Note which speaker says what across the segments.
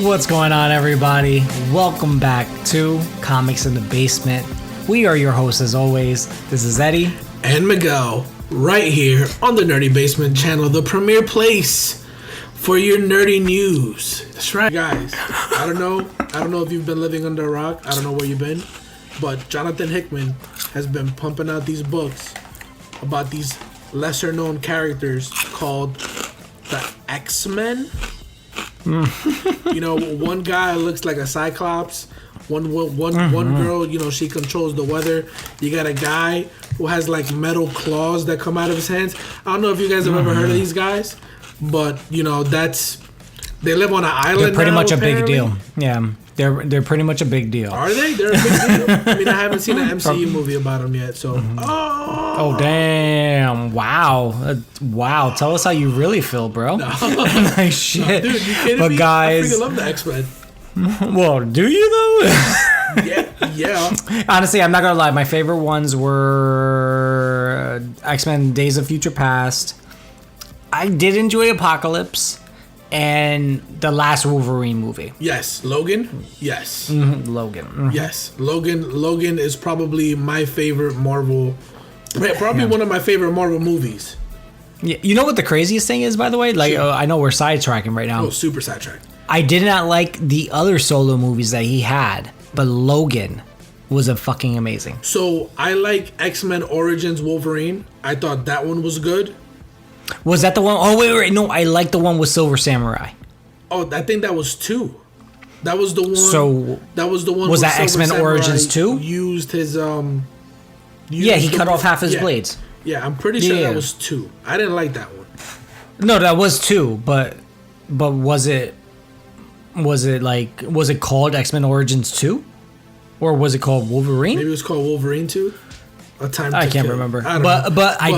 Speaker 1: What's going on, everybody? Welcome back to Comics in the Basement. We are your hosts as always. This is Eddie
Speaker 2: and Miguel, right here on the Nerdy Basement channel, the premier place for your nerdy news. That's right, guys. I don't know if you've been living under a rock. I don't know where you've been, but Jonathan Hickman has been pumping out these books about these lesser known characters called the X-Men. You know, one guy looks like a Cyclops. One girl, you know, she controls the weather. You got a guy who has like metal claws that come out of his hands. I don't know if you guys have ever heard of these guys, but you know, they live on an island.
Speaker 1: They're pretty much
Speaker 2: apparently.
Speaker 1: a big deal. Yeah, they're pretty much a big deal.
Speaker 2: Are they? They're a big deal. I mean, I haven't seen an MCU movie about them yet, so.
Speaker 1: Oh damn! Wow! Tell us how you really feel, bro.
Speaker 2: No.
Speaker 1: Like shit.
Speaker 2: No, dude, you kidding
Speaker 1: but
Speaker 2: me?
Speaker 1: guys,
Speaker 2: I freaking love the X-Men.
Speaker 1: well, do you though?
Speaker 2: Yeah.
Speaker 1: Honestly, I'm not gonna lie. My favorite ones were X-Men: Days of Future Past. I did enjoy Apocalypse and the last Wolverine movie.
Speaker 2: Yes, Logan. Yes,
Speaker 1: Logan. Mm-hmm.
Speaker 2: Yes, Logan is probably my favorite Marvel. Probably one of my favorite Marvel movies.
Speaker 1: Yeah, you know what the craziest thing is, by the way? Like, I know we're sidetracking right now.
Speaker 2: Oh, super sidetracked.
Speaker 1: I did not like the other solo movies that he had, but Logan was a fucking amazing.
Speaker 2: So I like X-Men Origins Wolverine. I thought that one was good.
Speaker 1: Was that the one? Oh wait, no, I like the one with Silver Samurai.
Speaker 2: Oh, I think that was 2. That was the one.
Speaker 1: So
Speaker 2: that was the one.
Speaker 1: Was
Speaker 2: where
Speaker 1: that
Speaker 2: Silver
Speaker 1: X-Men
Speaker 2: Samurai
Speaker 1: Origins 2?
Speaker 2: Used his
Speaker 1: Yeah, he cut off half his blades.
Speaker 2: Yeah, I'm pretty sure that was 2. I didn't like that one.
Speaker 1: No, that was 2, but was it called X-Men Origins 2? Or was it called Wolverine?
Speaker 2: Maybe it was called Wolverine 2.
Speaker 1: I can't remember. But I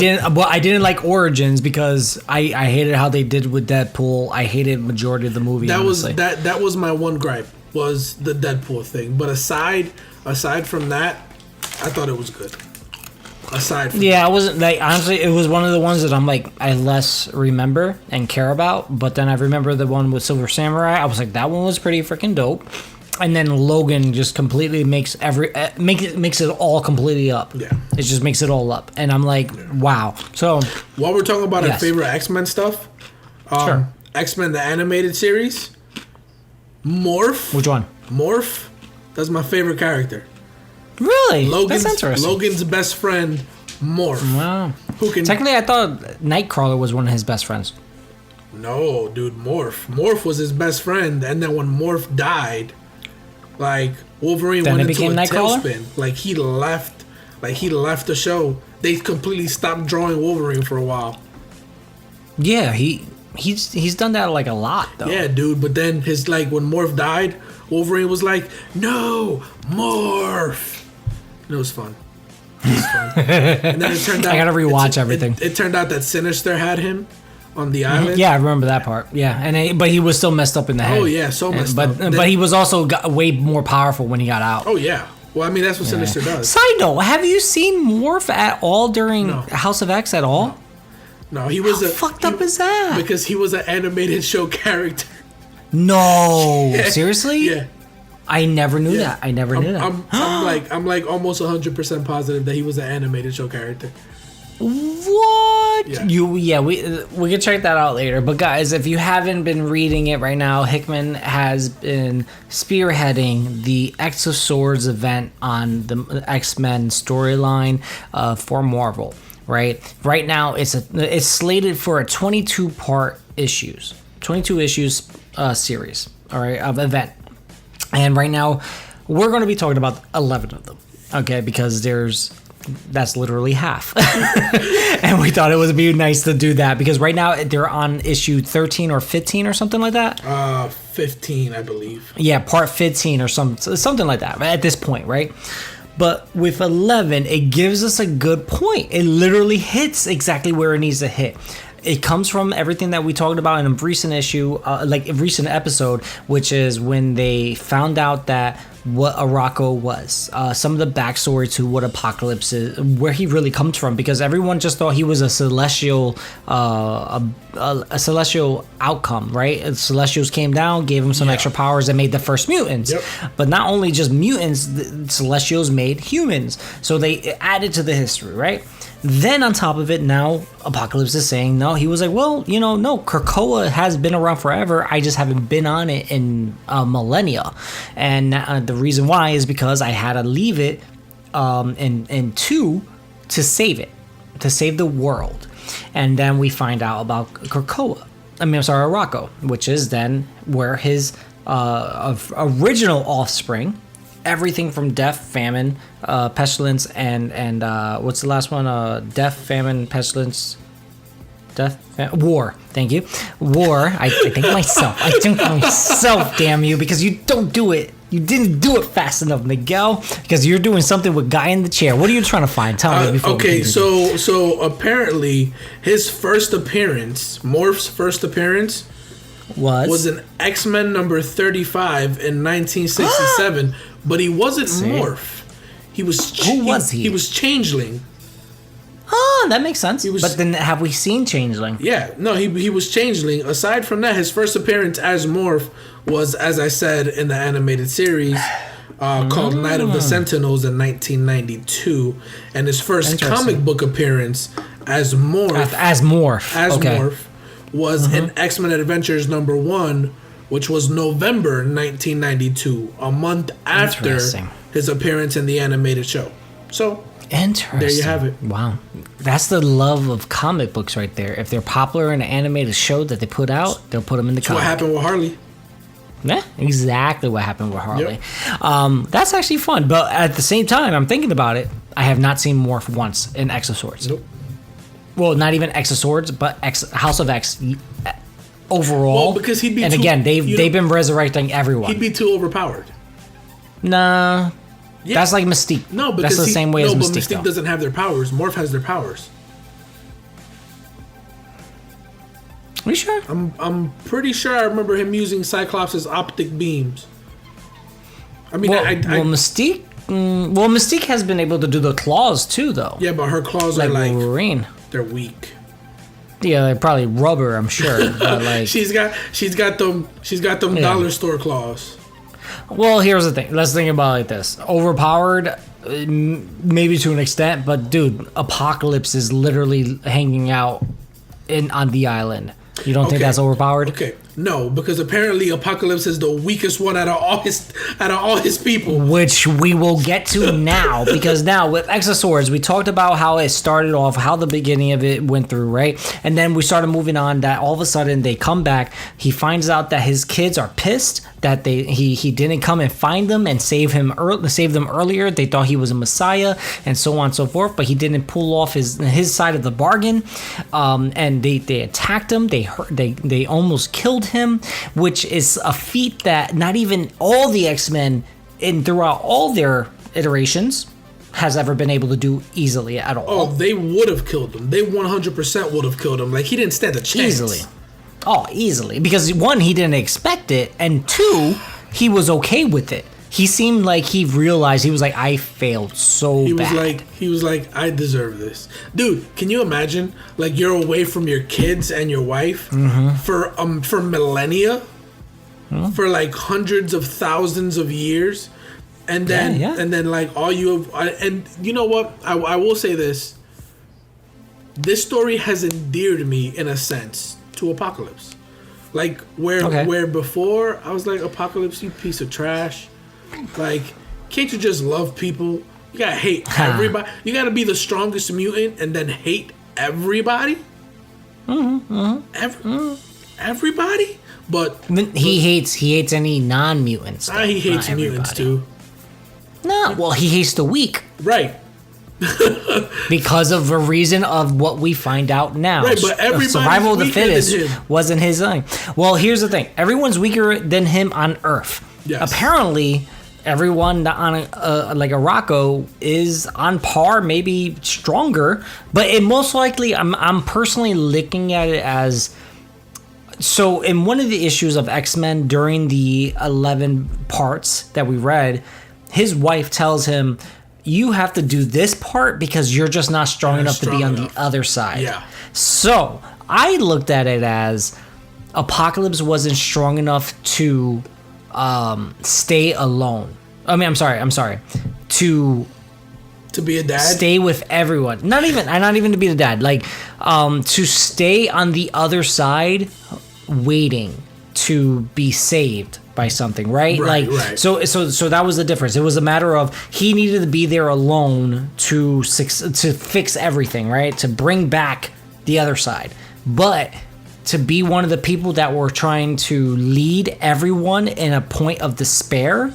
Speaker 1: didn't like Origins because I hated how they did with Deadpool. I hated majority of the movie.
Speaker 2: That
Speaker 1: honestly.
Speaker 2: that was my one gripe, was the Deadpool thing. But aside from that, I thought it was good.
Speaker 1: I wasn't like, honestly, it was one of the ones that I'm like, I less remember and care about. But then I remember the one with Silver Samurai. I was like, that one was pretty freaking dope. And then Logan just completely makes it all completely up.
Speaker 2: Yeah,
Speaker 1: it just makes it all up, and I'm like, wow. So
Speaker 2: while we're talking about our favorite X-Men stuff,
Speaker 1: sure.
Speaker 2: X-Men the animated series, Morph.
Speaker 1: Which one?
Speaker 2: Morph. That's my favorite character.
Speaker 1: Really? That's interesting.
Speaker 2: Logan's best friend, Morph.
Speaker 1: Wow. Technically, I thought Nightcrawler was one of his best friends.
Speaker 2: No, dude, Morph. Morph was his best friend, and then when Morph died, like Wolverine went into a tailspin. Like he left the show. They completely stopped drawing Wolverine for a while.
Speaker 1: Yeah, he's done that like a lot though.
Speaker 2: Yeah, dude. But then his when Morph died, Wolverine was like, "No, Morph." And it was fun. And then it turned out
Speaker 1: I gotta rewatch everything.
Speaker 2: It turned out that Sinister had him on the island.
Speaker 1: Yeah, I remember that part. Yeah, but he was still messed up in the head.
Speaker 2: Oh yeah, so messed up.
Speaker 1: But he was also way more powerful when he got out.
Speaker 2: Oh yeah. Well, I mean that's what Sinister does.
Speaker 1: Side note: have you seen Morph at all during House of X at all?
Speaker 2: No, he was
Speaker 1: How fucked up is that?
Speaker 2: Because he was an animated show character.
Speaker 1: No, seriously?
Speaker 2: Yeah.
Speaker 1: I never knew that. I never knew that.
Speaker 2: I'm like almost 100% positive that he was an animated show character.
Speaker 1: What?
Speaker 2: Yeah.
Speaker 1: We can check that out later. But guys, if you haven't been reading it right now, Hickman has been spearheading the X of Swords event on the X-Men storyline for Marvel. Right now, it's slated for a 22 issues series. All right, of event. And right now, we're going to be talking about 11 of them, okay? Because that's literally half. And we thought it would be nice to do that because right now they're on issue 13 or 15 or something like that.
Speaker 2: 15, I believe.
Speaker 1: Yeah, part 15 or something like that at this point, right? But with 11, it gives us a good point. It literally hits exactly where it needs to hit. It comes from everything that we talked about in a recent issue, like a recent episode, which is when they found out that what Arakko was, some of the backstory to what Apocalypse is, where he really comes from, because everyone just thought he was a celestial, a celestial outcome, right? Celestials came down, gave him some extra powers, and made the first mutants.
Speaker 2: Yep.
Speaker 1: But not only just mutants, the Celestials made humans, so they added to the history, right? Then on top of it, now Apocalypse is saying, no, he was like, well, no, Krakoa has been around forever. I just haven't been on it in millennia. And the reason why is because I had to leave it in 2 to save it, to save the world. And then we find out about Krakoa. Arakko, which is then where his original offspring, everything from death, famine, pestilence, and what's the last one? Death, famine, pestilence, war. Thank you. War. I think myself, damn you, because you don't do it. You didn't do it fast enough, Miguel, because you're doing something with Guy in the Chair. What are you trying to find? Tell me before.
Speaker 2: Okay, so apparently his first appearance, Morph's first appearance, was in X-Men number 35 in 1967, but he wasn't Morph. He was
Speaker 1: Who was he?
Speaker 2: He was Changeling.
Speaker 1: Oh, that makes sense. But then have we seen Changeling?
Speaker 2: Yeah, no, he was Changeling. Aside from that, his first appearance as Morph was, as I said, in the animated series called Night of the Sentinels in 1992, and his first comic book appearance as Morph was in X-Men Adventures number 1, which was November 1992, a month after his appearance in the animated show. So,
Speaker 1: interesting.
Speaker 2: There you have it.
Speaker 1: Wow. That's the love of comic books right there. If they're popular in an animated show that they put out, they'll put them in the comic.
Speaker 2: What happened with Harley.
Speaker 1: Yeah, exactly what happened with Harley. Yep. That's actually fun, but at the same time, I'm thinking about it. I have not seen Morph once in X of Swords.
Speaker 2: Nope.
Speaker 1: Well, not even X of Swords, but House of X overall.
Speaker 2: Well, because he'd be
Speaker 1: again, they've been resurrecting everyone.
Speaker 2: He'd be too overpowered.
Speaker 1: Nah. Yeah. That's like Mystique.
Speaker 2: No, because
Speaker 1: that's the same way as Mystique.
Speaker 2: No, but Mystique doesn't have their powers. Morph has their powers.
Speaker 1: Are you sure?
Speaker 2: I'm pretty sure I remember him using Cyclops' optic beams. I mean,
Speaker 1: Mystique. Well, Mystique has been able to do the claws too, though.
Speaker 2: Yeah, but her claws are like
Speaker 1: Wolverine.
Speaker 2: They're weak.
Speaker 1: Yeah, they're probably rubber, I'm sure. But like
Speaker 2: she's got them dollar store claws.
Speaker 1: Well, here's the thing. Let's think about it like this. Overpowered, maybe to an extent, but dude, Apocalypse is literally hanging out on the island. You don't think that's overpowered?
Speaker 2: Okay, no, because apparently Apocalypse is the weakest one out of all his people.
Speaker 1: Which we will get to now, because now with X of Swords, we talked about how it started off, how the beginning of it went through, right? And then we started moving on. That all of a sudden they come back. He finds out that his kids are pissed that he didn't come and find them and save them earlier. They thought he was a messiah and so on and so forth, but he didn't pull off his side of the bargain. And they attacked him. They almost killed him, which is a feat that not even all the X-Men throughout all their iterations has ever been able to do easily at all.
Speaker 2: Oh, they would have killed him. They 100% would have killed him. Like, he didn't stand a chance. Easily. Because 1, he didn't expect it, and 2, he was okay with it. He seemed like he realized, he was like, I failed so bad. He was like, I deserve this. Dude, can you imagine? Like, you're away from your kids and your wife for millennia? For like hundreds of thousands of years. And then like all you have, and you know what? I will say this. This story has endeared me in a sense to Apocalypse. Like where before I was like, Apocalypse, you piece of trash. Like, can't you just love people? You gotta hate everybody. You gotta be the strongest mutant and then hate everybody. Everybody. But
Speaker 1: he hates any non-mutants.
Speaker 2: He hates mutants too.
Speaker 1: No, well, he hates the weak.
Speaker 2: Right.
Speaker 1: Because of a reason of what we find out now.
Speaker 2: Right, but everybody's
Speaker 1: survival of the
Speaker 2: weaker than
Speaker 1: fittest
Speaker 2: him.
Speaker 1: wasn't his thing. Well, here's the thing. Everyone's weaker than him on Earth.
Speaker 2: Yes.
Speaker 1: Apparently, everyone on like Araco is on par, maybe stronger, but it most likely I'm personally looking at it as, so in one of the issues of X-Men during the 11 parts that we read, his wife tells him, you have to do this part because you're just not strong enough to be on the other side.
Speaker 2: Yeah.
Speaker 1: So I looked at it as Apocalypse wasn't strong enough to stay alone. I mean, I'm sorry. To
Speaker 2: be a dad?
Speaker 1: Stay with everyone. Not even to be the dad. Like, to stay on the other side waiting to be saved by something, right?
Speaker 2: Right.
Speaker 1: So that was the difference. It was a matter of he needed to be there alone to fix everything, right? To bring back the other side. But to be one of the people that were trying to lead everyone in a point of despair,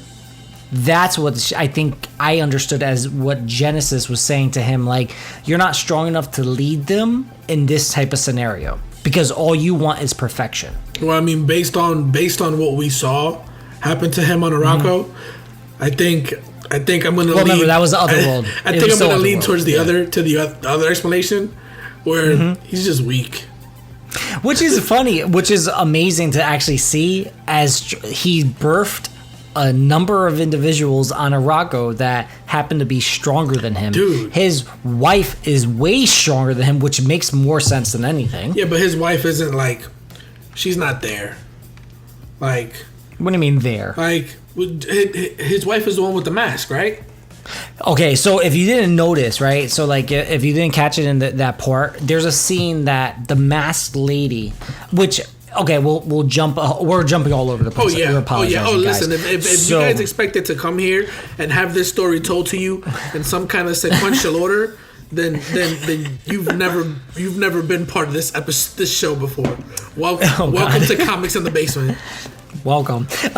Speaker 1: that's what I think I understood as what Genesis was saying to him. Like, you're not strong enough to lead them in this type of scenario because all you want is perfection.
Speaker 2: Well, I mean, based on what we saw happen to him on Araco, I think I'm going to lean.
Speaker 1: Remember, that was the other world.
Speaker 2: I think I'm going to lean towards the other explanation, where he's just weak.
Speaker 1: Which is funny, which is amazing to actually see, as he birthed a number of individuals on Araco that happen to be stronger than him.
Speaker 2: Dude.
Speaker 1: His wife is way stronger than him, which makes more sense than anything.
Speaker 2: Yeah, but his wife isn't like, she's not there. Like,
Speaker 1: what do you mean there?
Speaker 2: Like, his wife is the one with the mask, right?
Speaker 1: Okay, so if you didn't notice, right? So, like, if you didn't catch it in that part, there's a scene that the masked lady, which, okay, we'll jump. We're jumping all over the place.
Speaker 2: Oh yeah. Listen, if you guys expected to come here and have this story told to you in some kind of sequential order, then you've never been part of this show before. Welcome to Comics in the Basement.
Speaker 1: Welcome. But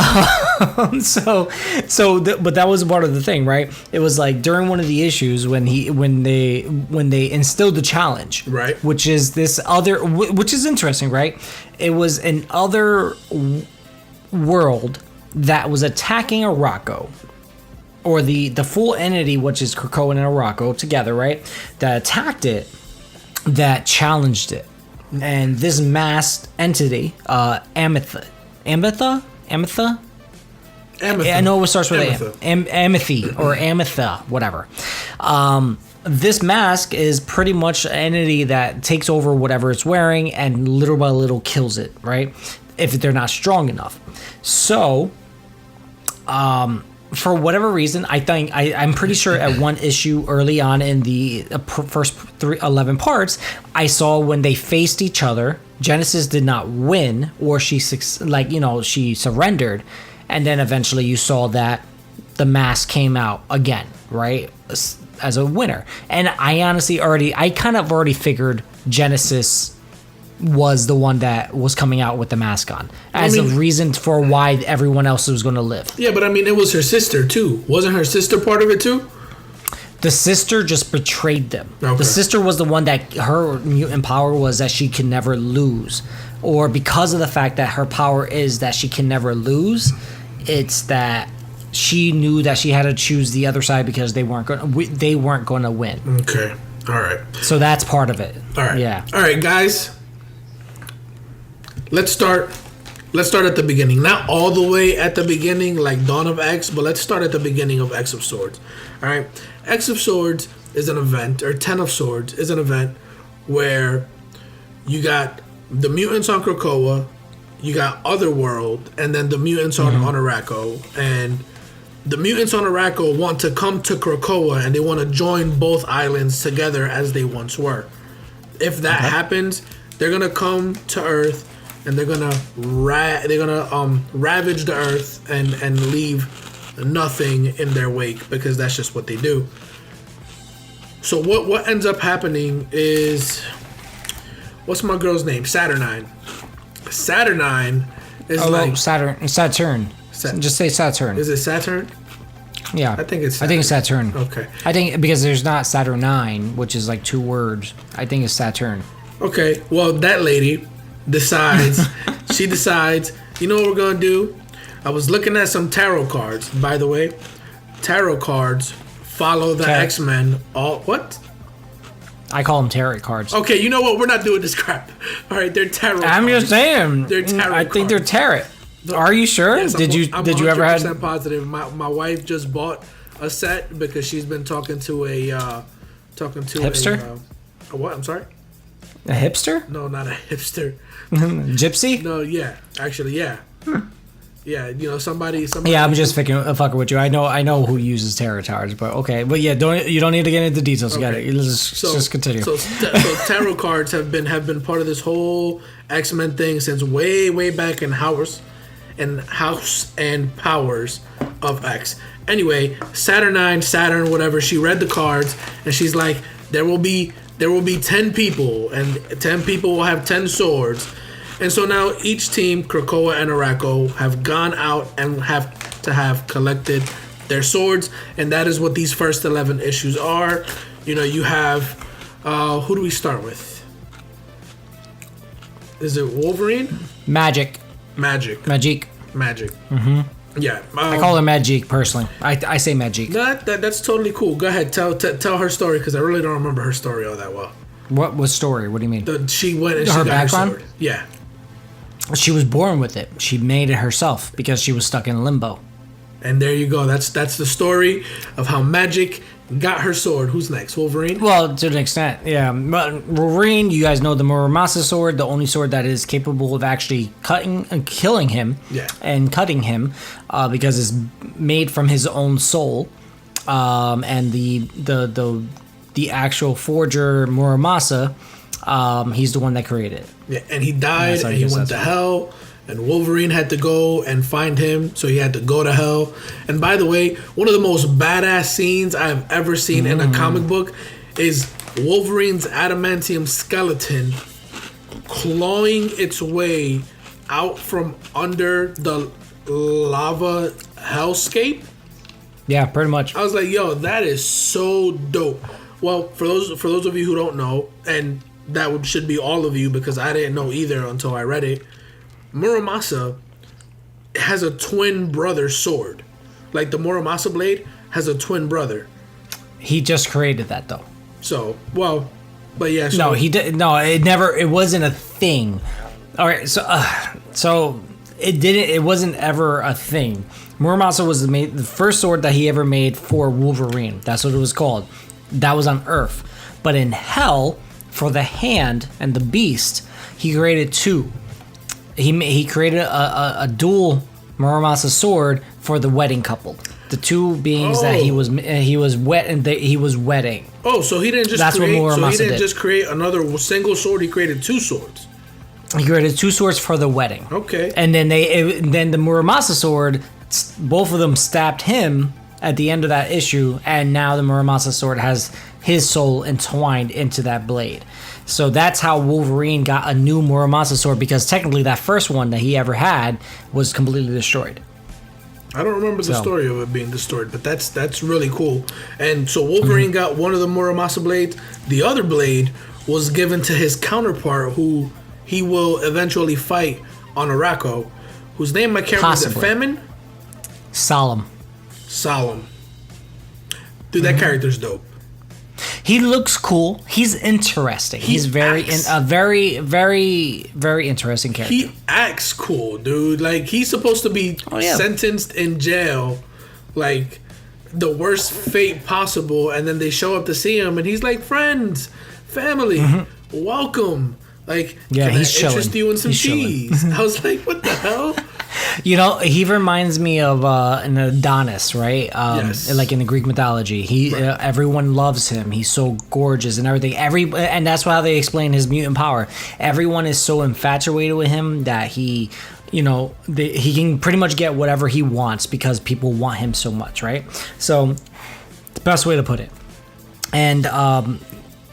Speaker 1: that was part of the thing, right? It was like during one of the issues when they instilled the challenge,
Speaker 2: right?
Speaker 1: Which is this other, which is interesting, right? It was an other world that was attacking Araco, or the full entity, which is Krakoa and Araco together, right? That attacked it, that challenged it, and this masked entity, Amethyst. I know it starts with Amethy or Ametha, whatever. This mask is pretty much an entity that takes over whatever it's wearing and little by little kills it, right? If they're not strong enough. So, for whatever reason, I'm pretty sure at one issue early on in the first 11 parts, I saw when they faced each other, Genesis did not win, or she surrendered, and then eventually you saw that the mask came out again, right, as a winner. And I honestly kind of already figured Genesis was the one that was coming out with the mask on as a reason for why everyone else was going to live.
Speaker 2: Yeah, but I mean, it was her sister too. Wasn't her sister part of it too?
Speaker 1: The sister just betrayed them.
Speaker 2: Okay.
Speaker 1: The sister was the one that her mutant power was that she can never lose. Or because of the fact that her power is that she can never lose, it's that she knew that she had to choose the other side because they weren't going to win.
Speaker 2: Okay. All right.
Speaker 1: So that's part of it.
Speaker 2: All right.
Speaker 1: Yeah.
Speaker 2: All right, guys. Let's start at the beginning. Not all the way at the beginning like Dawn of X, but let's start at the beginning of X of Swords. All right? X of Swords is an event, or 10 of Swords is an event where you got the mutants on Krakoa, you got Otherworld, and then the mutants on Araco. And the mutants on Araco want to come to Krakoa, and they want to join both islands together as they once were. If that happens, they're gonna come to Earth, and they're gonna ravage the Earth and leave nothing in their wake, because that's just what they do. So what ends up happening is, what's my girl's name? Saturnine. Saturnine is
Speaker 1: Saturn. Just say Saturn.
Speaker 2: Is it Saturn?
Speaker 1: Yeah.
Speaker 2: I think it's
Speaker 1: Saturn.
Speaker 2: Okay.
Speaker 1: I think because there's not Saturnine, which is like 2 words. I think it's Saturn.
Speaker 2: Okay. Well, that lady decides, you know what we're going to do? I was looking at some tarot cards. By the way, tarot cards follow the X-Men. All what?
Speaker 1: I call them tarot cards.
Speaker 2: Okay, you know what? We're not doing this crap. All right, they're tarot.
Speaker 1: I'm just saying.
Speaker 2: They're tarot.
Speaker 1: I think they're tarot. Are you sure?
Speaker 2: Yes,
Speaker 1: did you ever have?
Speaker 2: I'm 100% positive. My wife just bought a set because she's been talking to a
Speaker 1: hipster.
Speaker 2: A what? I'm sorry.
Speaker 1: A hipster?
Speaker 2: No, not a hipster.
Speaker 1: Gypsy?
Speaker 2: No, yeah, actually, yeah. Yeah, you know, somebody.
Speaker 1: Yeah, I'm just fucking with you. I know who uses tarot cards, but okay. But yeah, you don't need to get into details. Okay. Got it. Just continue.
Speaker 2: So tarot cards have been part of this whole X-Men thing since way back in House and Powers of X. Anyway, Saturn, whatever. She read the cards and she's like, there will be 10 people and 10 people will have 10 swords. And so now each team, Krakoa and Arakko, have gone out and have collected their swords, and that is what these first 11 issues are. You know, you have who do we start with? Is it Wolverine?
Speaker 1: Magic.
Speaker 2: Mm-hmm. Yeah.
Speaker 1: I call her Magic personally. I say Magic.
Speaker 2: That's totally cool. Go ahead, tell her story because I really don't remember her story all that well.
Speaker 1: What story? What do you mean?
Speaker 2: She went and
Speaker 1: her
Speaker 2: she got
Speaker 1: background?
Speaker 2: her sword. Yeah.
Speaker 1: She was born with it. She made it herself because she was stuck in limbo.
Speaker 2: And there you go. That's the story of how Magic got her sword. Who's next? Wolverine?
Speaker 1: Well, to an extent, yeah. But Wolverine, you guys know the Muramasa sword, the only sword that is capable of actually cutting and killing him, and cutting him, because it's made from his own soul, and the actual forger Muramasa, he's the one that created it.
Speaker 2: Yeah, and he died, and he went to hell, and Wolverine had to go and find him, so he had to go to hell. And by the way, one of the most badass scenes I've ever seen in a comic book is Wolverine's adamantium skeleton clawing its way out from under the lava hellscape.
Speaker 1: Yeah, pretty much.
Speaker 2: I was like, yo, that is so dope. Well, for those of you who don't know, and that should be all of you because I didn't know either until I read it, Muramasa has a twin brother sword. Like the Muramasa blade has a twin brother. He just created that though. So, well, but yeah. So,
Speaker 1: no, he did. No, it wasn't a thing. All right, so it didn't. It wasn't ever a thing. Muramasa was the first sword that he ever made for Wolverine. That's what it was called. That was on Earth, but in Hell, for the Hand and the Beast, he created two. He created a dual Muramasa sword for the wedding couple. The two beings that he was wedding.
Speaker 2: Oh, so he didn't just create another single sword. He created two swords.
Speaker 1: He created two swords for the wedding.
Speaker 2: Okay.
Speaker 1: And then then the Muramasa sword, both of them stabbed him at the end of that issue, and now the Muramasa sword has his soul entwined into that blade. So that's how Wolverine got a new Muramasa sword, because technically that first one that he ever had was completely destroyed.
Speaker 2: I don't remember the story of it being destroyed, but that's really cool. And so Wolverine got one of the Muramasa blades. The other blade was given to his counterpart, who he will eventually fight on Arakko, whose name I can't remember. Is it Famine?
Speaker 1: Solemn.
Speaker 2: Dude, that character's dope.
Speaker 1: He looks cool. He's interesting. He's a very, very interesting character.
Speaker 2: He acts cool, dude. Like, he's supposed to be sentenced in jail, like, the worst fate possible, and then they show up to see him, and he's like, friends, family, welcome. Like, can I interest you in some cheese? I was like, what the hell?
Speaker 1: You know, he reminds me of an Adonis, right?
Speaker 2: Yes.
Speaker 1: Like in the Greek mythology, everyone loves him. He's so gorgeous and everything. And that's how they explain his mutant power. Everyone is so infatuated with him that he can pretty much get whatever he wants because people want him so much, right? So, the best way to put it. And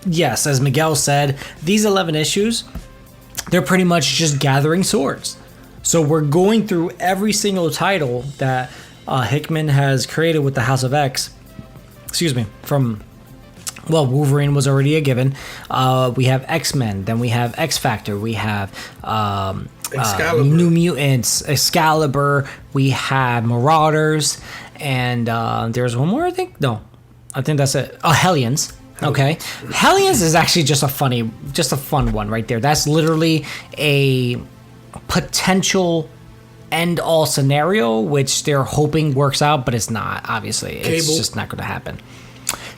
Speaker 1: yes, as Miguel said, these 11 issues, they're pretty much just gathering swords. So we're going through every single title that Hickman has created with the House of X. Wolverine was already a given. We have X-Men. Then we have X-Factor. We have New Mutants, Excalibur. We have Marauders, and there's one more. I think that's it. Oh, Hellions. Okay, Hellions is actually just a fun one right there. That's literally a potential end all scenario, which they're hoping works out, but it's not. Obviously, it's just not going to happen.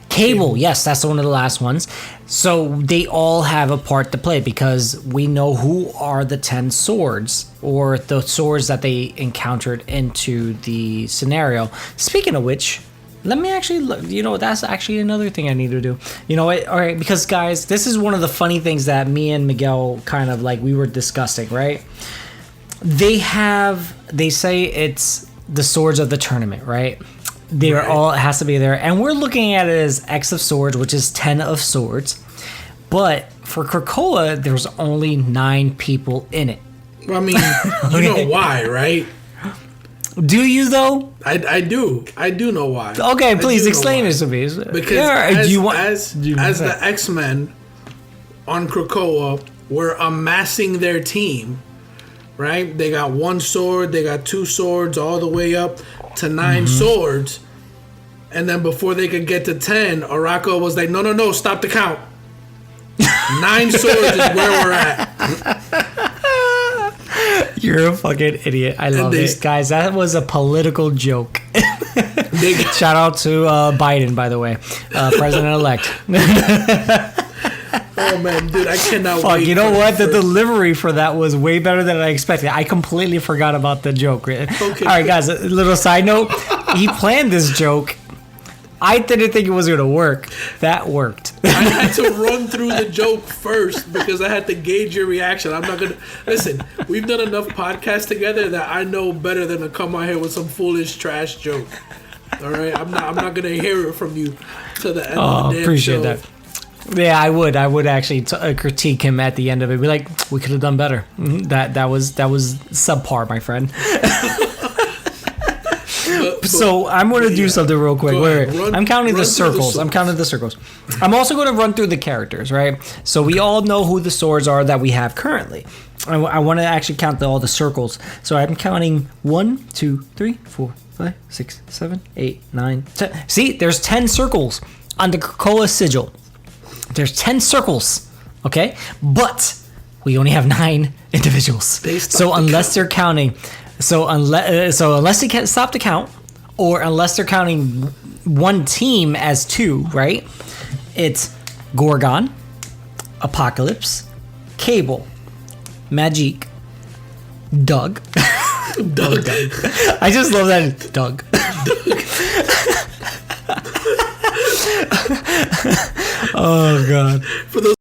Speaker 1: Cable, yes, that's one of the last ones. So they all have a part to play because we know who are the 10 swords or the swords that they encountered into the scenario. Speaking of which, let me actually look. That's actually another thing I need to do. You know what? All right, because guys, this is one of the funny things that me and Miguel kind of we were discussing, right? They say it's the swords of the tournament, right? They're all, it has to be there. And we're looking at it as X of swords, which is 10 of swords. But for Krakoa, there's only 9 people in it.
Speaker 2: Well, I mean, you know why, right?
Speaker 1: Do you, though?
Speaker 2: I do. I do know why.
Speaker 1: Okay, please explain this to me.
Speaker 2: Because as the X-Men on Krakoa were amassing their team, right? They got 1 sword, they got 2 swords, all the way up to 9 swords. And then before they could get to 10, Arako was like, no, stop the count. 9 swords is where we're at.
Speaker 1: You're a fucking idiot. I love this. Guys, that was a political joke. Shout out to Biden, by the way. President-elect.
Speaker 2: Oh, man, dude, I cannot wait.
Speaker 1: You know what? The delivery for that was way better than I expected. I completely forgot about the joke. Okay. All right, guys, a little side note. He planned this joke. I didn't think it was going to work. That worked.
Speaker 2: I had to run through the joke first because I had to gauge your reaction. I'm not going to... Listen, we've done enough podcasts together that I know better than to come out here with some foolish trash joke. All right? I'm not going to hear it from you to the end of the damn
Speaker 1: appreciate
Speaker 2: show.
Speaker 1: That. Yeah, I would actually critique him at the end of it. Be like, we could have done better. That was subpar, my friend. So I'm going to do something real quick. I'm counting the circles. I'm also going to run through the characters, right? So we all know who the swords are that we have currently. I want to actually count all the circles. So I'm counting 1, 2, 3, 4, 5, 6, 7, 8, 9, 10. See, there's 10 circles on the Krakoa sigil. There's 10 circles, okay? But we only have 9 individuals. So unless they're counting, unless they can't stop the count, or unless they're counting one team as 2, right? It's Gorgon, Apocalypse, Cable, Magique, Doug. Doug. I just love that. Doug. Oh, God.
Speaker 2: For those